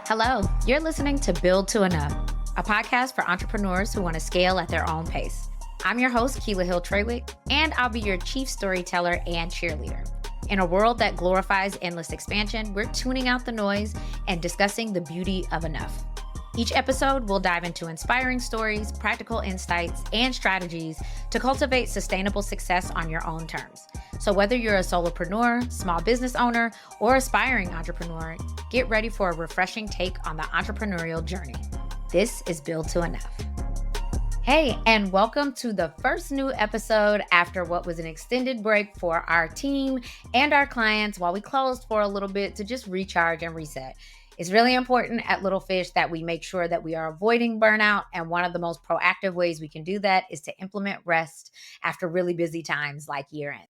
Hello, you're listening to Build to Enough, a podcast for entrepreneurs who want to scale at their own pace. I'm your host, Keila Hill-Trawick, and I'll be your chief storyteller and cheerleader. In a world that glorifies endless expansion, we're tuning out the noise and discussing the beauty of enough. Each episode, we'll dive into inspiring stories, practical insights, and strategies to cultivate sustainable success on your own terms. So whether you're a solopreneur, small business owner, or aspiring entrepreneur, get ready for a refreshing take on the entrepreneurial journey. This is Build to Enough. Hey, and welcome to the first new episode after what was an extended break for our team and our clients while we closed for a little bit to just recharge and reset. It's really important at Little Fish that we make sure that we are avoiding burnout. And one of the most proactive ways we can do that is to implement rest after really busy times like year end.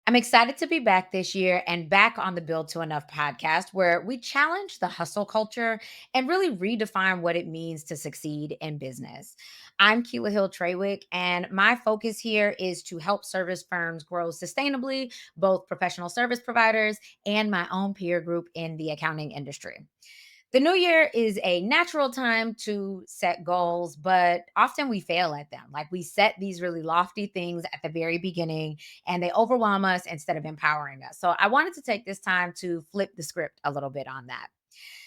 I'm excited to be back this year and back on the Build to Enough podcast, where we challenge the hustle culture and really redefine what it means to succeed in business. I'm Keila Hill-Trawick, and my focus here is to help service firms grow sustainably, both professional service providers and my own peer group in the accounting industry. The new year is a natural time to set goals, but often we fail at them. Like we set these really lofty things at the very beginning and they overwhelm us instead of empowering us. So I wanted to take this time to flip the script a little bit on that.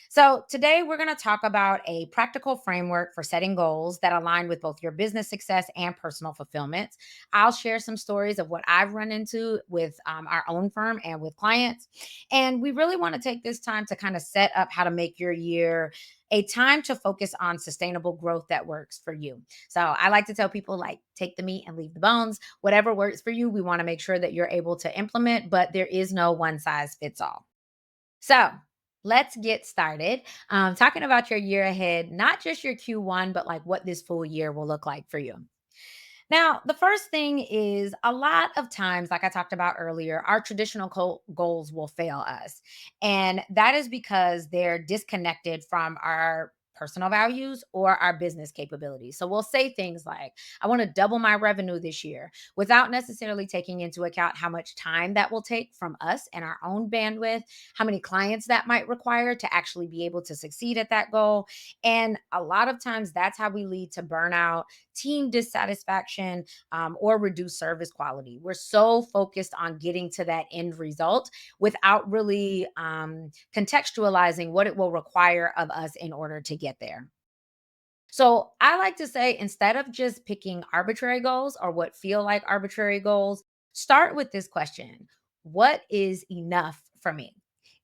So, today we're going to talk about a practical framework for setting goals that align with both your business success and personal fulfillment. I'll share some stories of what I've run into with our own firm and with clients. And we really want to take this time to kind of set up how to make your year a time to focus on sustainable growth that works for you. So, I like to tell people, like, take the meat and leave the bones. Whatever works for you, we want to make sure that you're able to implement, but there is no one size fits all. So, let's get started talking about your year ahead, not just your Q1, but like what this full year will look like for you. Now, the first thing is a lot of times, like I talked about earlier, our traditional goals will fail us. And that is because they're disconnected from our personal values or our business capabilities. So we'll say things like, I want to double my revenue this year without necessarily taking into account how much time that will take from us and our own bandwidth, how many clients that might require to actually be able to succeed at that goal. And a lot of times that's how we lead to burnout, team dissatisfaction, or reduce service quality. We're so focused on getting to that end result without really contextualizing what it will require of us in order to get there. So I like to say, instead of just picking arbitrary goals or what feel like arbitrary goals, start with this question: what is enough for me?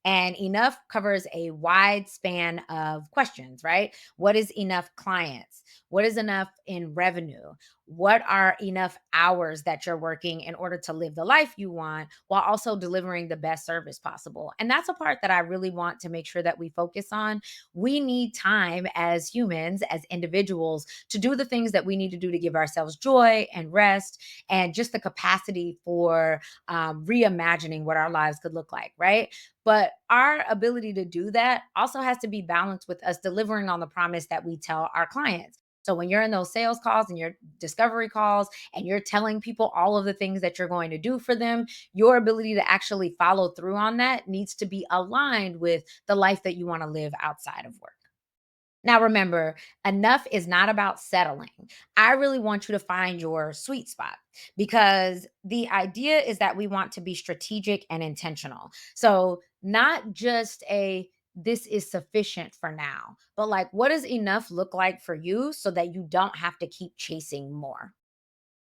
And enough covers a wide span of questions, right? What is enough clients? What is enough in revenue? What are enough hours that you're working in order to live the life you want while also delivering the best service possible? And that's a part that I really want to make sure that we focus on. We need time as humans, as individuals, to do the things that we need to do to give ourselves joy and rest and just the capacity for reimagining what our lives could look like, right? But our ability to do that also has to be balanced with us delivering on the promise that we tell our clients. So when you're in those sales calls and your discovery calls and you're telling people all of the things that you're going to do for them, your ability to actually follow through on that needs to be aligned with the life that you want to live outside of work. Now, remember, enough is not about settling. I really want you to find your sweet spot because the idea is that we want to be strategic and intentional. So, not just a this is sufficient for now, but like what does enough look like for you so that you don't have to keep chasing more?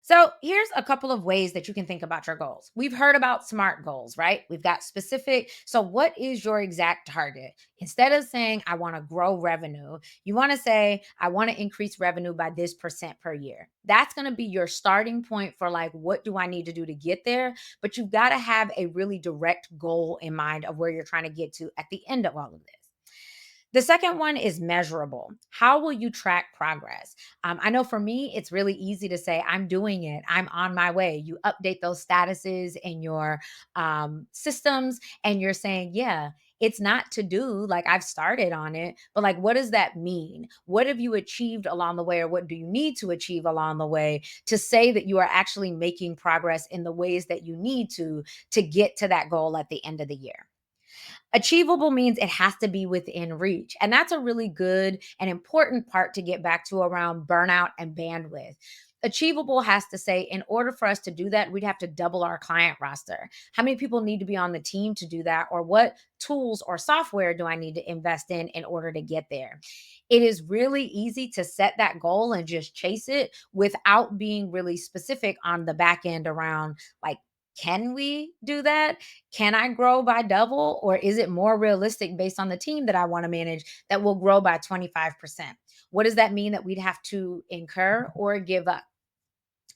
So, here's a couple of ways that you can think about your goals. We've heard about SMART goals, right? We've got specific. So, what is your exact target? Instead of saying, I want to grow revenue, you want to say, I want to increase revenue by this percent per year. That's going to be your starting point for like, what do I need to do to get there? But you've got to have a really direct goal in mind of where you're trying to get to at the end of all of this. The second one is measurable. How will you track progress? I know for me, it's really easy to say, I'm doing it, I'm on my way. You update those statuses in your systems, and you're saying, yeah, it's not to do, like I've started on it, but like, what does that mean? What have you achieved along the way, or what do you need to achieve along the way to say that you are actually making progress in the ways that you need to get to that goal at the end of the year? Achievable means it has to be within reach. And that's a really good and important part to get back to around burnout and bandwidth. Achievable has to say, in order for us to do that, we'd have to double our client roster. How many people need to be on the team to do that? Or what tools or software do I need to invest in order to get there? It is really easy to set that goal and just chase it without being really specific on the back end around like, can we do that? Can I grow by double? Or is it more realistic based on the team that I want to manage that will grow by 25%? What does that mean that we'd have to incur or give up?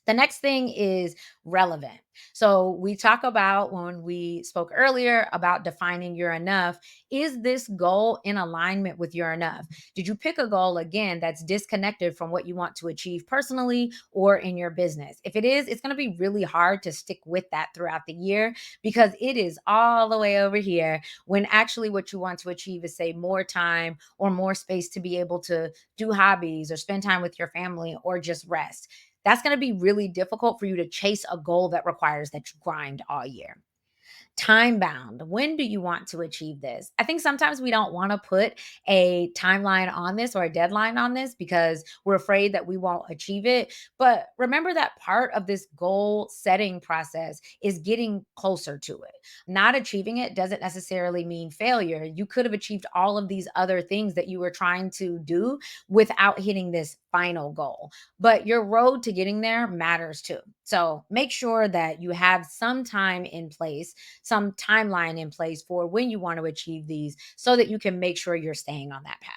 The next thing is relevant. So, we talk about when we spoke earlier about defining your enough. Is this goal in alignment with your enough? Did you pick a goal again that's disconnected from what you want to achieve personally or in your business? If it is, it's going to be really hard to stick with that throughout the year because it is all the way over here when actually what you want to achieve is, say, more time or more space to be able to do hobbies or spend time with your family or just rest. That's going to be really difficult for you to chase a goal that requires that you grind all year. Time bound. When do you want to achieve this? I think sometimes we don't want to put a timeline on this or a deadline on this because we're afraid that we won't achieve it. But remember that part of this goal setting process is getting closer to it. Not achieving it doesn't necessarily mean failure. You could have achieved all of these other things that you were trying to do without hitting this final goal. But your road to getting there matters too. So make sure that you have some time in place, some timeline in place for when you want to achieve these so that you can make sure you're staying on that path.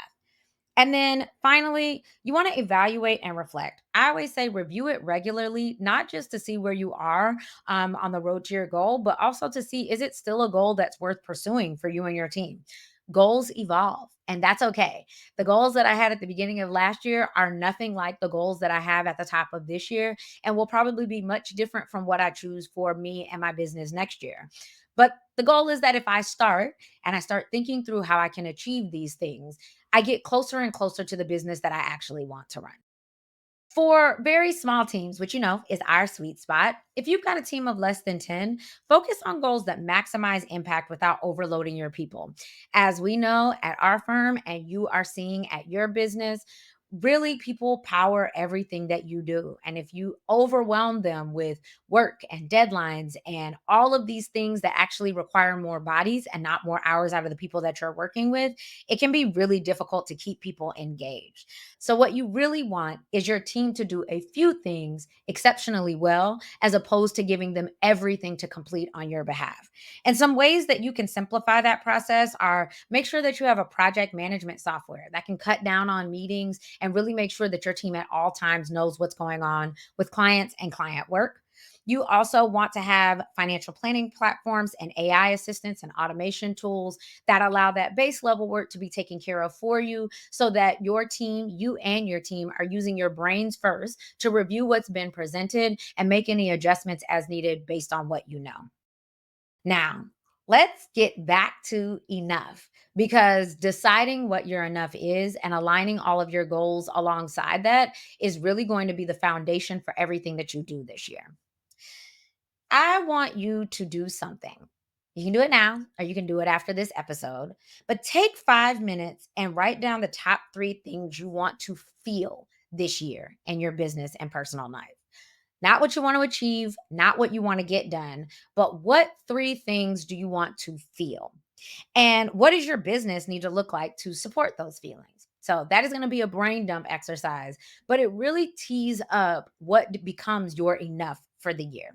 And then finally, you want to evaluate and reflect. I always say review it regularly, not just to see where you are on the road to your goal, but also to see is it still a goal that's worth pursuing for you and your team? Goals evolve, and that's okay. The goals that I had at the beginning of last year are nothing like the goals that I have at the top of this year, and will probably be much different from what I choose for me and my business next year. But the goal is that if I start and I start thinking through how I can achieve these things, I get closer and closer to the business that I actually want to run. For very small teams, which is our sweet spot, if you've got a team of less than 10, focus on goals that maximize impact without overloading your people. As we know at our firm and you are seeing at your business, really people power everything that you do. And if you overwhelm them with work and deadlines and all of these things that actually require more bodies and not more hours out of the people that you're working with, it can be really difficult to keep people engaged. So, what you really want is your team to do a few things exceptionally well, as opposed to giving them everything to complete on your behalf. And some ways that you can simplify that process are make sure that you have a project management software that can cut down on meetings and really make sure that your team at all times knows what's going on with clients and client work. You also want to have financial planning platforms and AI assistants and automation tools that allow that base level work to be taken care of for you so that your team, you and your team, are using your brains first to review what's been presented and make any adjustments as needed based on what you know. Now, let's get back to enough because deciding what your enough is and aligning all of your goals alongside that is really going to be the foundation for everything that you do this year. I want you to do something. You can do it now or you can do it after this episode, but take 5 minutes and write down the top 3 things you want to feel this year in your business and personal life. Not what you want to achieve, not what you want to get done, but what 3 things do you want to feel? And what does your business need to look like to support those feelings? So that is going to be a brain dump exercise, but it really tees up what becomes your enough for the year.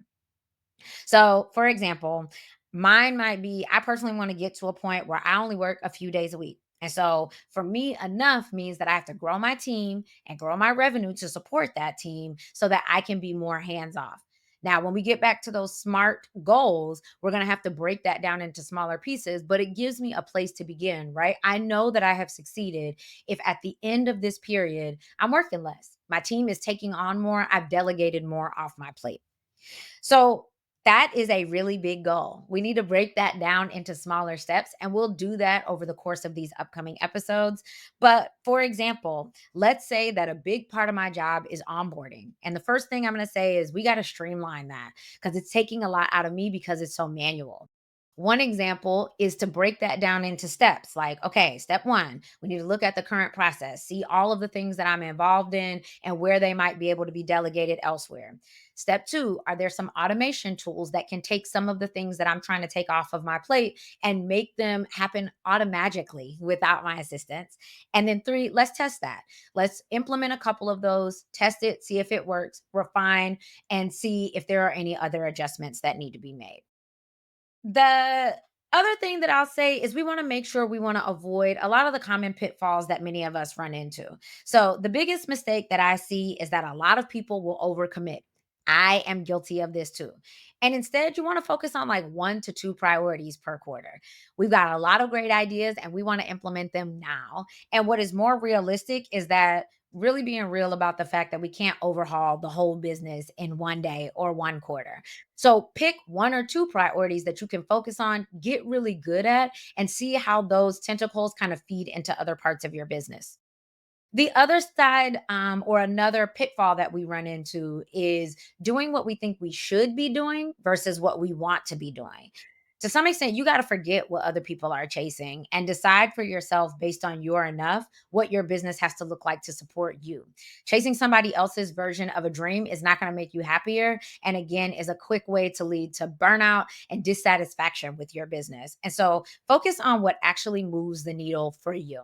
So, for example, mine might be I personally want to get to a point where I only work a few days a week. And so, for me, enough means that I have to grow my team and grow my revenue to support that team so that I can be more hands off. Now, when we get back to those SMART goals, we're going to have to break that down into smaller pieces, but it gives me a place to begin, right? I know that I have succeeded if at the end of this period, I'm working less. My team is taking on more. I've delegated more off my plate. So that is a really big goal. We need to break that down into smaller steps, and we'll do that over the course of these upcoming episodes. But for example, let's say that a big part of my job is onboarding. And the first thing I'm going to say is we got to streamline that because it's taking a lot out of me because it's so manual. One example is to break that down into steps like, okay, step one, we need to look at the current process, see all of the things that I'm involved in and where they might be able to be delegated elsewhere. Step two, are there some automation tools that can take some of the things that I'm trying to take off of my plate and make them happen automatically without my assistance? And then three, let's test that. Let's implement a couple of those, test it, see if it works, refine, and see if there are any other adjustments that need to be made. The other thing that I'll say is we want to make sure we want to avoid a lot of the common pitfalls that many of us run into. So, the biggest mistake that I see is that a lot of people will overcommit. I am guilty of this too. And instead, you want to focus on like one to two priorities per quarter. We've got a lot of great ideas and we want to implement them now. And what is more realistic is that really being real about the fact that we can't overhaul the whole business in one day or one quarter. So pick one or two priorities that you can focus on, get really good at, and see how those tentacles kind of feed into other parts of your business. The other side, or another pitfall that we run into is doing what we think we should be doing versus what we want to be doing. To some extent, you got to forget what other people are chasing and decide for yourself based on your enough what your business has to look like to support you. Chasing somebody else's version of a dream is not going to make you happier. And again, is a quick way to lead to burnout and dissatisfaction with your business. And so focus on what actually moves the needle for you.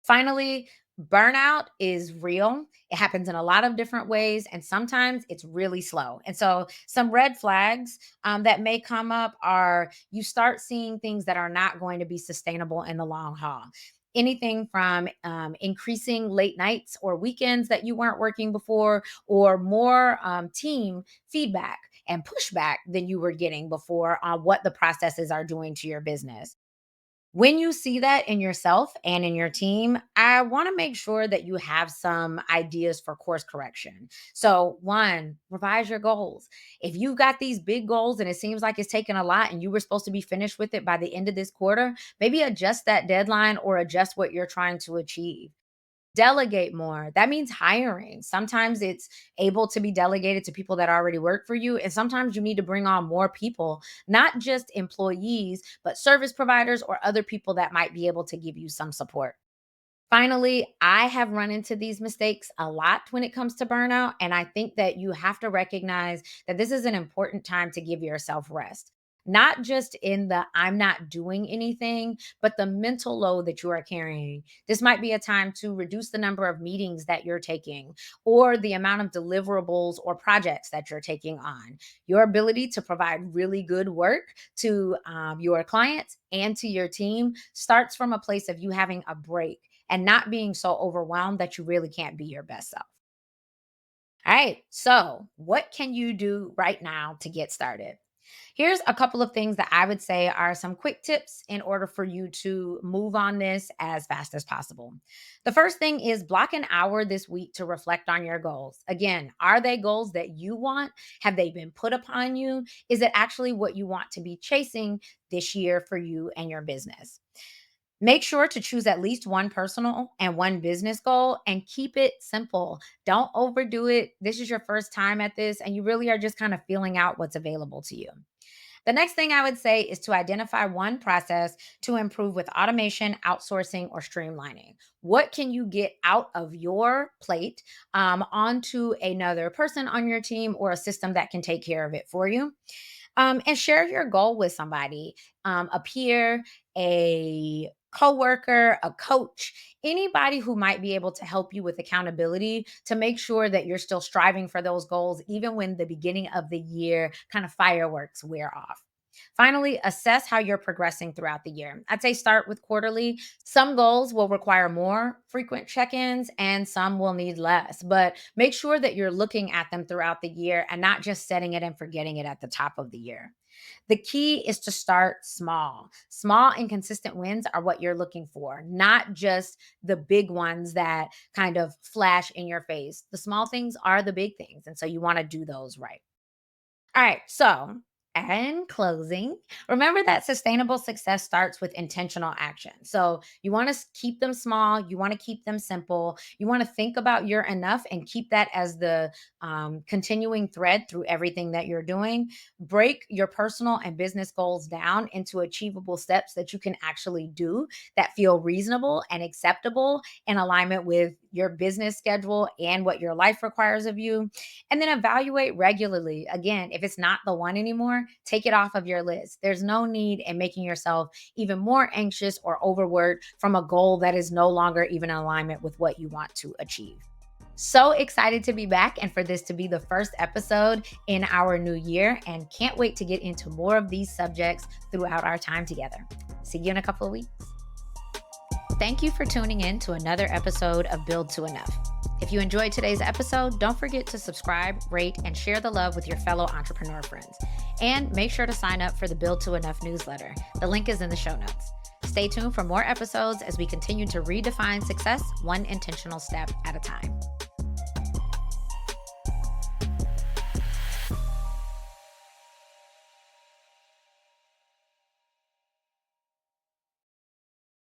Finally, burnout is real. It happens in a lot of different ways, and sometimes it's really slow. And so, some red flags that may come up are you start seeing things that are not going to be sustainable in the long haul. Anything from increasing late nights or weekends that you weren't working before, or more team feedback and pushback than you were getting before on what the processes are doing to your business. When you see that in yourself and in your team, I want to make sure that you have some ideas for course correction. So, one, revise your goals. If you've got these big goals and it seems like it's taking a lot and you were supposed to be finished with it by the end of this quarter, maybe adjust that deadline or adjust what you're trying to achieve. Delegate more. That means hiring. Sometimes it's able to be delegated to people that already work for you. And sometimes you need to bring on more people, not just employees, but service providers or other people that might be able to give you some support. Finally, I have run into these mistakes a lot when it comes to burnout. And I think that you have to recognize that this is an important time to give yourself rest. Not just in the I'm not doing anything, but the mental load that you are carrying. This might be a time to reduce the number of meetings that you're taking or the amount of deliverables or projects that you're taking on. Your ability to provide really good work to your clients and to your team starts from a place of you having a break and not being so overwhelmed that you really can't be your best self. All right. So, what can you do right now to get started? Here's a couple of things that I would say are some quick tips in order for you to move on this as fast as possible. The first thing is block an hour this week to reflect on your goals. Again, are they goals that you want? Have they been put upon you? Is it actually what you want to be chasing this year for you and your business? Make sure to choose at least one personal and one business goal and keep it simple. Don't overdo it. This is your first time at this, and you really are just kind of feeling out what's available to you. The next thing I would say is to identify one process to improve with automation, outsourcing, or streamlining. What can you get out of your plate onto another person on your team or a system that can take care of it for you? And share your goal with somebody, a peer, a coworker, a coach, anybody who might be able to help you with accountability to make sure that you're still striving for those goals, even when the beginning of the year kind of fireworks wear off. Finally, assess how you're progressing throughout the year. I'd say start with quarterly. Some goals will require more frequent check ins and some will need less, but make sure that you're looking at them throughout the year and not just setting it and forgetting it at the top of the year. The key is to start small. Small and consistent wins are what you're looking for, not just the big ones that kind of flash in your face. The small things are the big things. And so you want to do those right. All right. So And closing, remember that sustainable success starts with intentional action. So you want to keep them small, you want to keep them simple, you want to think about your enough and keep that as the continuing thread through everything that you're doing. Break your personal and business goals down into achievable steps that you can actually do that feel reasonable and acceptable in alignment with your business schedule and what your life requires of you. And then evaluate regularly. Again, if it's not the one anymore, take it off of your list. There's no need in making yourself even more anxious or overworked from a goal that is no longer even in alignment with what you want to achieve. So excited to be back and for this to be the first episode in our new year, and can't wait to get into more of these subjects throughout our time together. See you in a couple of weeks. Thank you for tuning in to another episode of Build to Enough. If you enjoyed today's episode, don't forget to subscribe, rate, and share the love with your fellow entrepreneur friends. And make sure to sign up for the Build to Enough newsletter. The link is in the show notes. Stay tuned for more episodes as we continue to redefine success one intentional step at a time.